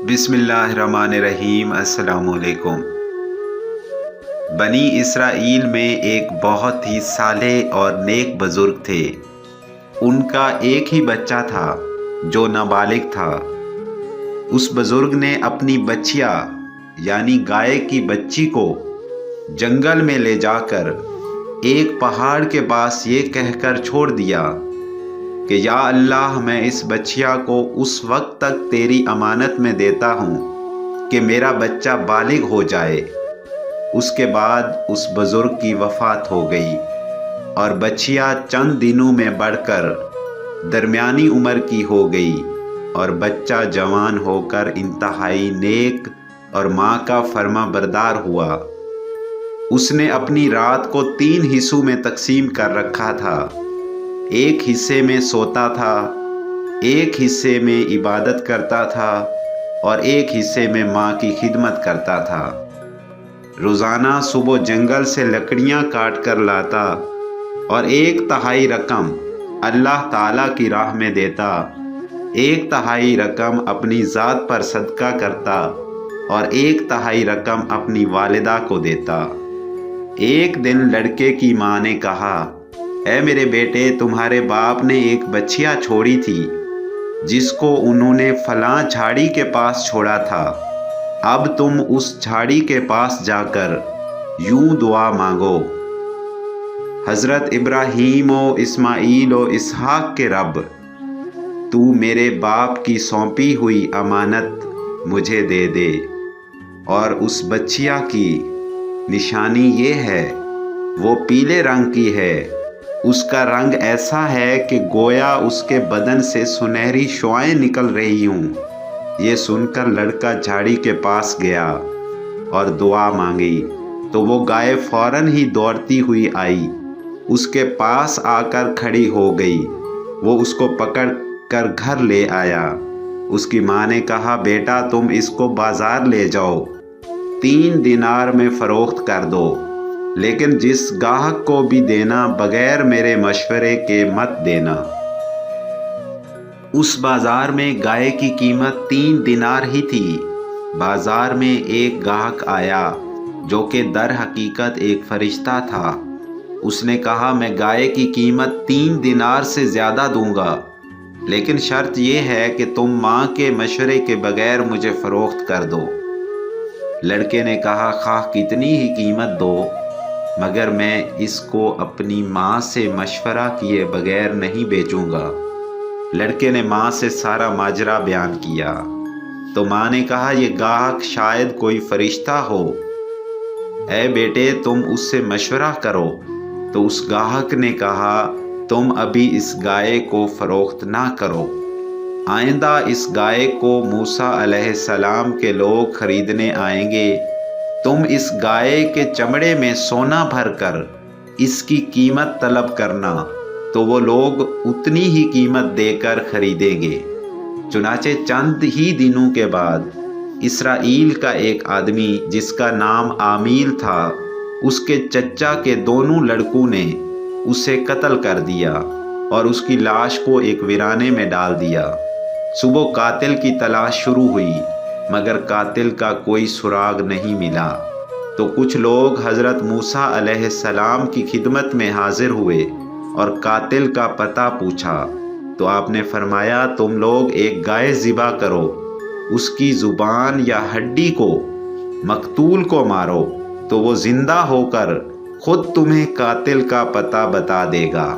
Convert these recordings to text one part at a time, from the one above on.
بسم اللہ الرحمن الرحیم۔ السلام علیکم۔ بنی اسرائیل میں ایک بہت ہی صالح اور نیک بزرگ تھے۔ ان کا ایک ہی بچہ تھا جو نابالغ تھا۔ اس بزرگ نے اپنی بچیا یعنی گائے کی بچی کو جنگل میں لے جا کر ایک پہاڑ کے پاس یہ کہہ کر چھوڑ دیا کہ یا اللہ، میں اس بچیا کو اس وقت تک تیری امانت میں دیتا ہوں کہ میرا بچہ بالغ ہو جائے۔ اس کے بعد اس بزرگ کی وفات ہو گئی اور بچیا چند دنوں میں بڑھ کر درمیانی عمر کی ہو گئی اور بچہ جوان ہو کر انتہائی نیک اور ماں کا فرما بردار ہوا۔ اس نے اپنی رات کو 3 حصوں میں تقسیم کر رکھا تھا۔ ایک حصے میں سوتا تھا، ایک حصے میں عبادت کرتا تھا اور ایک حصے میں ماں کی خدمت کرتا تھا۔ روزانہ صبح جنگل سے لکڑیاں کاٹ کر لاتا اور 1/3 رقم اللہ تعالیٰ کی راہ میں دیتا، 1/3 رقم اپنی ذات پر صدقہ کرتا اور 1/3 رقم اپنی والدہ کو دیتا۔ ایک دن لڑکے کی ماں نے کہا، اے میرے بیٹے، تمہارے باپ نے ایک بچیا چھوڑی تھی جس کو انہوں نے فلاں جھاڑی کے پاس چھوڑا تھا۔ اب تم اس جھاڑی کے پاس جا کر یوں دعا مانگو، حضرت ابراہیم و اسماعیل و اسحاق کے رب، تو میرے باپ کی سونپی ہوئی امانت مجھے دے دے۔ اور اس بچیا کی نشانی یہ ہے، وہ پیلے رنگ کی ہے، اس کا رنگ ایسا ہے کہ گویا اس کے بدن سے سنہری شعاعیں نکل رہی ہوں۔ یہ سن کر لڑکا جھاڑی کے پاس گیا اور دعا مانگی تو وہ گائے فوراً ہی دوڑتی ہوئی آئی، اس کے پاس آ کر کھڑی ہو گئی۔ وہ اس کو پکڑ کر گھر لے آیا۔ اس کی ماں نے کہا، بیٹا، تم اس کو بازار لے جاؤ، 3 دینار میں فروخت کر دو، لیکن جس گاہک کو بھی دینا بغیر میرے مشورے کے مت دینا۔ اس بازار میں گائے کی قیمت 3 دینار ہی تھی۔ بازار میں ایک گاہک آیا جو کہ در حقیقت ایک فرشتہ تھا۔ اس نے کہا، میں گائے کی قیمت 3 دینار سے زیادہ دوں گا، لیکن شرط یہ ہے کہ تم ماں کے مشورے کے بغیر مجھے فروخت کر دو۔ لڑکے نے کہا، خواہ کتنی ہی قیمت دو، مگر میں اس کو اپنی ماں سے مشورہ کیے بغیر نہیں بیچوں گا۔ لڑکے نے ماں سے سارا ماجرا بیان کیا تو ماں نے کہا، یہ گاہک شاید کوئی فرشتہ ہو، اے بیٹے، تم اس سے مشورہ کرو۔ تو اس گاہک نے کہا، تم ابھی اس گائے کو فروخت نہ کرو، آئندہ اس گائے کو موسیٰ علیہ السلام کے لوگ خریدنے آئیں گے، تم اس گائے کے چمڑے میں سونا بھر کر اس کی قیمت طلب کرنا، تو وہ لوگ اتنی ہی قیمت دے کر خریدیں گے۔ چنانچہ چند ہی دنوں کے بعد اسرائیل کا ایک آدمی جس کا نام عامیل تھا، اس کے چچا کے دونوں لڑکوں نے اسے قتل کر دیا اور اس کی لاش کو ایک ویرانے میں ڈال دیا۔ صبح قاتل کی تلاش شروع ہوئی، مگر قاتل کا کوئی سراغ نہیں ملا۔ تو کچھ لوگ حضرت موسیٰ علیہ السلام کی خدمت میں حاضر ہوئے اور قاتل کا پتہ پوچھا تو آپ نے فرمایا، تم لوگ ایک گائے ذبح کرو، اس کی زبان یا ہڈی کو مقتول کو مارو، تو وہ زندہ ہو کر خود تمہیں قاتل کا پتہ بتا دے گا۔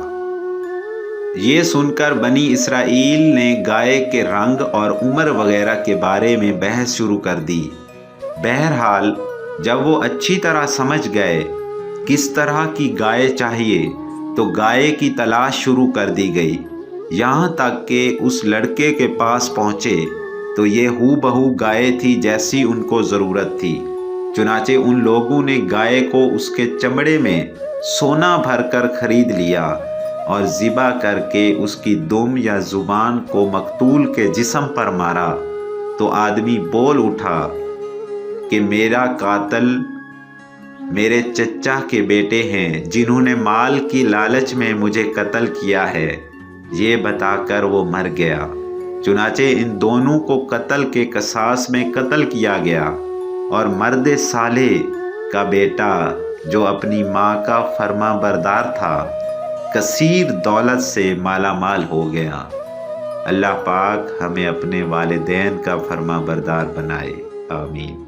یہ سن کر بنی اسرائیل نے گائے کے رنگ اور عمر وغیرہ کے بارے میں بحث شروع کر دی۔ بہرحال جب وہ اچھی طرح سمجھ گئے کس طرح کی گائے چاہیے تو گائے کی تلاش شروع کر دی گئی، یہاں تک کہ اس لڑکے کے پاس پہنچے تو یہ ہو بہو گائے تھی جیسی ان کو ضرورت تھی۔ چنانچہ ان لوگوں نے گائے کو اس کے چمڑے میں سونا بھر کر خرید لیا اور ذبح کر کے اس کی دم یا زبان کو مقتول کے جسم پر مارا۔ تو آدمی بول اٹھا کہ میرا قاتل میرے چچا کے بیٹے ہیں جنہوں نے مال کی لالچ میں مجھے قتل کیا ہے۔ یہ بتا کر وہ مر گیا۔ چنانچہ ان دونوں کو قتل کے قصاص میں قتل کیا گیا، اور مرد صالح کا بیٹا جو اپنی ماں کا فرما بردار تھا کثیر دولت سے مالا مال ہو گیا۔ اللہ پاک ہمیں اپنے والدین کا فرما بردار بنائے، آمین۔